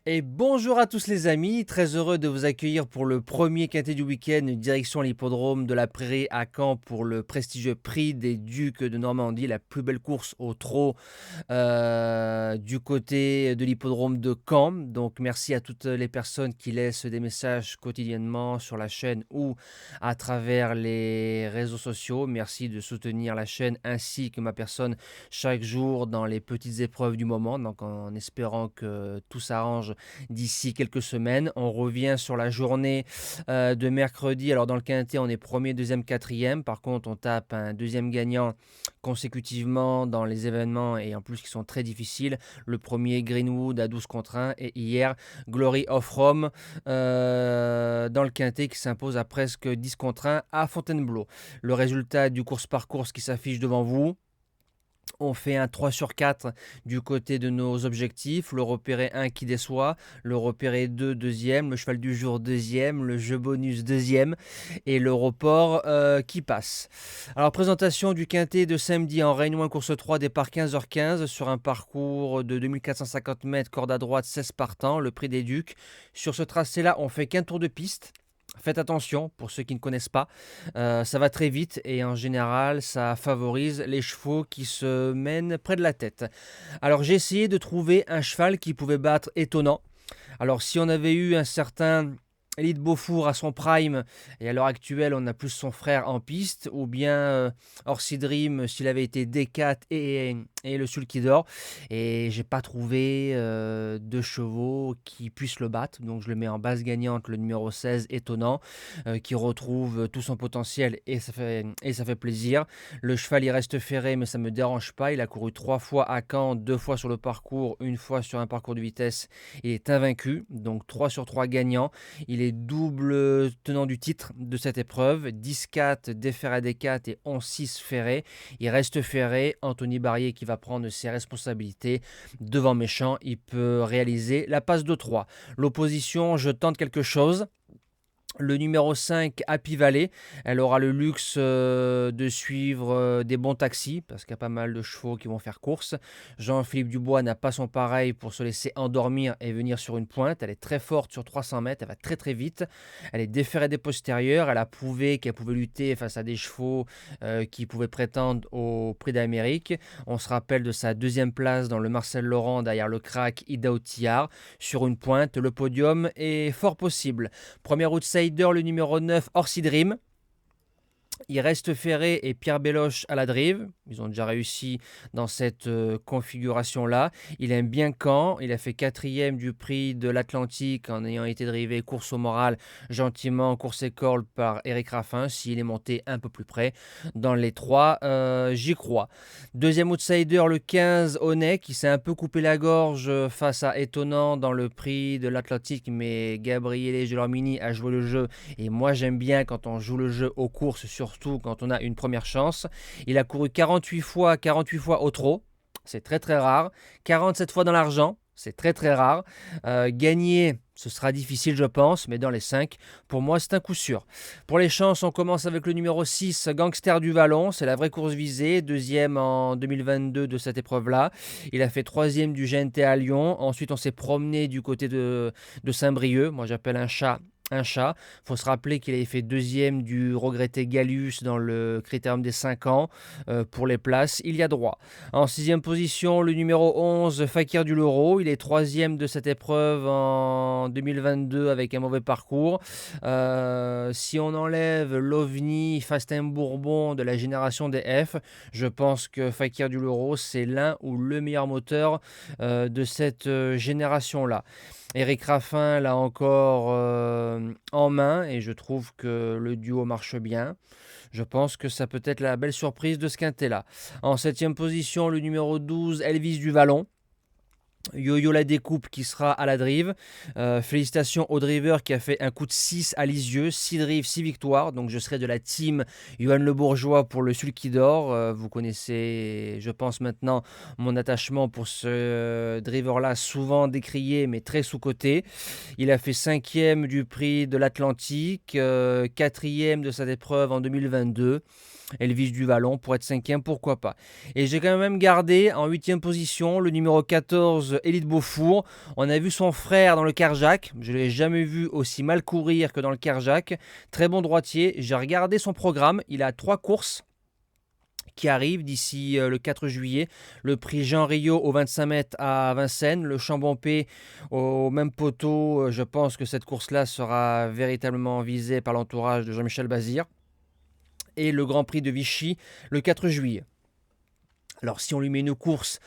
Et bonjour à tous les amis, très heureux de vous accueillir pour le premier quintet du week-end, direction l'hippodrome de la Prairie à Caen pour le prestigieux prix des Ducs de Normandie, la plus belle course au trot du côté de l'hippodrome de Caen. Donc merci à toutes les personnes qui laissent des messages quotidiennement sur la chaîne ou à travers les réseaux sociaux. Merci de soutenir la chaîne ainsi que ma personne chaque jour dans les petites épreuves du moment, donc en espérant que tout s'arrange d'ici quelques semaines. On revient sur la journée de mercredi. Alors dans le quintet, on est premier, deuxième, quatrième. Par contre, on tape un deuxième gagnant consécutivement dans les événements et en plus qui sont très difficiles. Le premier, Greenwood à 12 contre 1 et hier, Glory of Rome dans le quintet qui s'impose à presque 10 contre 1 à Fontainebleau. Le résultat du course par course qui s'affiche devant vous. On fait un 3 sur 4 du côté de nos objectifs. Le repéré 1 qui déçoit, le repéré 2 deuxième, le cheval du jour deuxième, le jeu bonus deuxième et le report qui passe. Alors présentation du quintet de samedi en Réunion course 3, départ 15h15 sur un parcours de 2450 mètres, corde à droite, 16 partants, le prix des Ducs. Sur ce tracé-là, on fait qu'un tour de piste. Faites attention pour ceux qui ne connaissent pas, ça va très vite et en général ça favorise les chevaux qui se mènent près de la tête. Alors j'ai essayé de trouver un cheval qui pouvait battre Étonnant. Alors si on avait eu un certain Elite Beaufour à son prime et à l'heure actuelle on a plus son frère en piste, ou bien Orsi Dream s'il avait été D4 et le Sulky d'Or, et j'ai pas trouvé de chevaux qui puissent le battre, donc je le mets en base gagnante, le numéro 16 Étonnant, qui retrouve tout son potentiel et ça fait plaisir. Le cheval il reste ferré mais ça me dérange pas, il a couru 3 fois à Caen, 2 fois sur le parcours, une fois sur un parcours de vitesse, il est invaincu, donc 3 sur 3 gagnants. Il est double tenant du titre de cette épreuve, 10-4 déféré à D4 et 11-6 ferré. Il reste ferré, Anthony Barrier qui va prendre ses responsabilités. Devant Méchant, il peut réaliser la passe de 3. L'opposition, je tente quelque chose. Le numéro 5, Happy Valley, elle aura le luxe de suivre des bons taxis, parce qu'il y a pas mal de chevaux qui vont faire course. Jean-Philippe Dubois n'a pas son pareil pour se laisser endormir et venir sur une pointe. Elle est très forte sur 300 mètres, elle va très très vite. Elle est déférée des postérieurs, elle a prouvé qu'elle pouvait lutter face à des chevaux qui pouvaient prétendre au Prix d'Amérique. On se rappelle de sa deuxième place dans le Marcel Laurent derrière le crack Ida Outillard. Sur une pointe, le podium est fort possible. Premier outsider, le numéro 9, Orsi Dream. Il reste Ferré et Pierre Belloche à la drive. Ils ont déjà réussi dans cette configuration-là. Il aime bien Caen. Il a fait quatrième du prix de l'Atlantique en ayant été drivé course au moral gentiment, course école par Eric Raffin. S'il est monté un peu plus près dans les trois, j'y crois. Deuxième outsider, le 15, Honnet, qui s'est un peu coupé la gorge face à Étonnant dans le prix de l'Atlantique. Mais Gabriele Gelormini a joué le jeu. Et moi, j'aime bien quand on joue le jeu aux courses, surtout quand on a une première chance. Il a couru 48 fois au trot, c'est très très rare. 47 fois dans l'argent, c'est très très rare. Gagner, ce sera difficile je pense, mais dans les 5, pour moi c'est un coup sûr. Pour les chances, on commence avec le numéro 6, Gangster du Vallon, c'est la vraie course visée, deuxième en 2022 de cette épreuve-là. Il a fait troisième du GNT à Lyon, ensuite on s'est promené du côté de Saint-Brieuc, moi j'appelle un chat un chat. Il faut se rappeler qu'il avait fait deuxième du regretté Gallius dans le critérium des 5 ans pour les places. Il y a droit. En sixième position, le numéro 11, Fakir du Leuro. Il est troisième de cette épreuve en 2022 avec un mauvais parcours. Si on enlève l'OVNI Fastin Bourbon de la génération des F, je pense que Fakir du Leuro, c'est l'un ou le meilleur moteur de cette génération-là. Eric Raffin l'a encore en main et je trouve que le duo marche bien. Je pense que ça peut être la belle surprise de ce quintet-là. En septième position, le numéro 12, Elvis du Vallon. Yo-Yo la découpe qui sera à la drive. Félicitations au driver qui a fait un coup de 6 à Lisieux, 6 drives, 6 victoires. Donc je serai de la team Johan Le Bourgeois pour le Sulky d'Or. Vous connaissez, je pense maintenant, mon attachement pour ce driver-là, souvent décrié mais très sous-coté. Il a fait 5e du prix de l'Atlantique, 4e de cette épreuve en 2022. Elvis du Vallon pour être cinquième, pourquoi pas. Et j'ai quand même gardé en huitième position le numéro 14, Élite Beaufour. On a vu son frère dans le Carjac. Je ne l'ai jamais vu aussi mal courir que dans le Carjac. Très bon droitier. J'ai regardé son programme. Il a 3 courses qui arrivent d'ici le 4 juillet. Le prix Jean Rio au 25 mètres à Vincennes. Le Chambompé au même poteau. Je pense que cette course-là sera véritablement visée par l'entourage de Jean-Michel Bazir. Et le Grand Prix de Vichy le 4 juillet. Alors si on lui met une course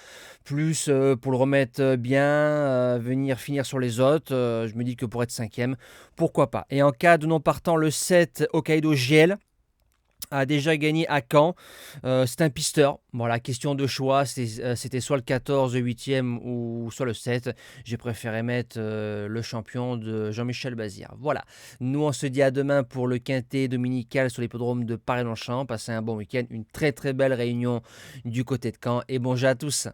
plus pour le remettre bien, venir finir sur les autres, je me dis que pour être cinquième, pourquoi pas. Et en cas de non partant, le 7 Hokkaido GL a déjà gagné à Caen. C'est un pisteur. Voilà, question de choix. C'était soit le 14, le 8e ou soit le 7. J'ai préféré mettre le champion de Jean-Michel Bazir. Voilà. Nous, on se dit à demain pour le quintet dominical sur l'hippodrome de Paris-Longchamp. Passez un bon week-end. Une très très belle réunion du côté de Caen. Et bon jeu à tous.